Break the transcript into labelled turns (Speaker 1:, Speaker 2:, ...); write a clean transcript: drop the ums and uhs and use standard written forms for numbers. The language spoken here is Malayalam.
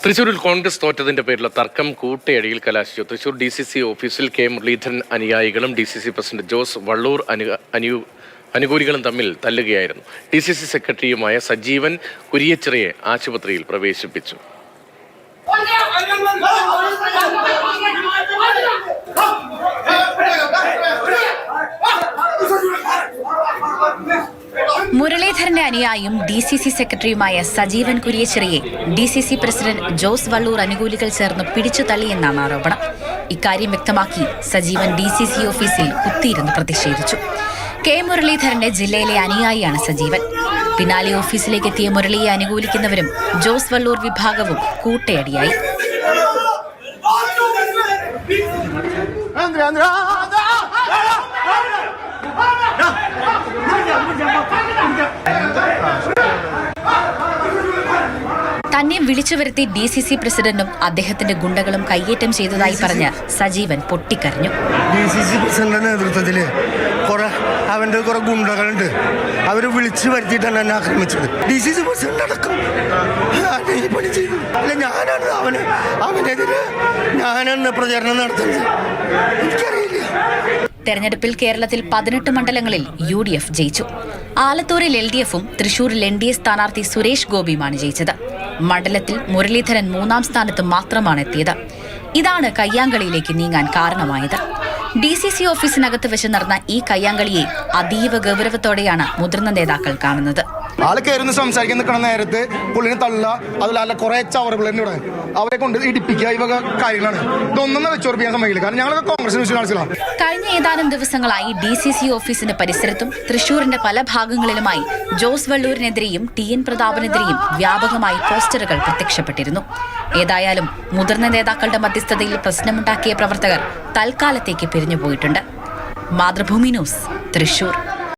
Speaker 1: തൃശ്ശൂരിൽ കോൺഗ്രസ് തോറ്റതിന്റെ പേരിൽ തർക്കം കൂട്ടയടിയിൽ കലാശിച്ചു. തൃശ്ശൂർ DCC ഓഫീസിൽ കെ മുരളീധരൻ അനുയായികളും DCC പ്രസിഡന്റ് ജോസ് വള്ളൂർ അനുകൂലികളും തമ്മിൽ തല്ലുകയായിരുന്നു. DCC സെക്രട്ടറിയുമായ സജീവൻ കുരിയച്ചിറയെ ആശുപത്രിയിൽ പ്രവേശിപ്പിച്ചു.
Speaker 2: മുരളീധരന്റെ അനുയായിയും DCC സെക്രട്ടറിയുമായ സജീവൻ കുരിയച്ചിറയെ DCC പ്രസിഡന്റ് ജോസ് വള്ളൂർ അനുകൂലികൾ ചേർന്ന് പിടിച്ചു തള്ളിയെന്നാണ് ആരോപണം. ഇക്കാര്യം വ്യക്തമാക്കി സജീവൻ DCC ഓഫീസിൽ കുത്തിയിരുന്ന് പ്രതിഷേധിച്ചു. കെ മുരളീധരന്റെ ജില്ലയിലെ അനുയായിയാണ് സജീവൻ. പിന്നാലെ ഓഫീസിലേക്ക് എത്തിയ മുരളിയെ അനുകൂലിക്കുന്നവരും ജോസ് വള്ളൂർ വിഭാഗവും കൂട്ടയടിയായി. തന്നെ വിളിച്ചു വരുത്തി DCC പ്രസിഡന്റും അദ്ദേഹത്തിന്റെ ഗുണ്ടകളും കയ്യേറ്റം ചെയ്തതായി പറഞ്ഞ് സജീവൻ പൊട്ടിക്കരഞ്ഞു.
Speaker 3: DCC പ്രസിഡന്റിന്റെ നേതൃത്വത്തിൽ അവന്റെ കുറെ ഗുണ്ടകളുണ്ട്, അവര് വിളിച്ചു വരുത്തിയിട്ടാണ് എന്നെ ആക്രമിച്ചത്. DCC പ്രസിഡന്റ് അടക്കം പണി ചെയ്തു. അല്ല, ഞാനാണ് അവനെതിരെ ഞാനാണ് പ്രചരണം നടത്തുന്നത്. എനിക്കറിയില്ല.
Speaker 2: തെരഞ്ഞെടുപ്പിൽ കേരളത്തിൽ 18 മണ്ഡലങ്ങളിൽ UDF ജയിച്ചു. ആലത്തൂരിൽ LDFും തൃശൂരിൽ NDA സ്ഥാനാർത്ഥി സുരേഷ് ഗോപിയുമാണ് ജയിച്ചത്. മണ്ഡലത്തിൽ മുരളീധരൻ 3ാം സ്ഥാനത്ത് മാത്രമാണ് എത്തിയത്. ഇതാണ് കയ്യാങ്കളിയിലേക്ക് നീങ്ങാൻ കാരണമായത്. DCC ഓഫീസിനകത്ത് വെച്ച് നടന്ന ഈ കയ്യാങ്കളിയെ അതീവ ഗൗരവത്തോടെയാണ് മുതിർന്ന നേതാക്കൾ കാണുന്നത്.
Speaker 4: ആള് കയറുന്ന സംസാരിക്കാൻ നിൽക്കുന്ന നേരത്ത് പുള്ളിനെ തള്ള, അതിലല്ല കുറെ ചവറുകൾ തന്നെ ഇവിടെ അവരെ കൊണ്ട് ഇടിപ്പിക്കുക, ഇവ കാര്യങ്ങളാണ്. ഇതൊന്നും വെച്ചുറപ്പിക്കാൻ സമയമില്ല. കാരണം ഞങ്ങളൊക്കെ കോൺഗ്രസ് വിശ്വാസികളാണ്.
Speaker 2: കഴിഞ്ഞ ഏതാനും ദിവസങ്ങളായി DCC ഓഫീസിന്റെ പരിസരത്തും തൃശൂരിന്റെ പല ഭാഗങ്ങളിലുമായി ജോസ് വള്ളൂരിനെതിരെയും TN പ്രതാപനെതിരെയും വ്യാപകമായി പോസ്റ്ററുകൾ പ്രത്യക്ഷപ്പെട്ടിരുന്നു. ഏതായാലും മുതിർന്ന നേതാക്കളുടെ മധ്യസ്ഥതയിൽ പ്രശ്നമുണ്ടാക്കിയ പ്രവർത്തകർ തൽക്കാലത്തേക്ക് പിരിഞ്ഞുപോയിട്ടുണ്ട്. മാതൃഭൂമി ന്യൂസ്, തൃശൂർ.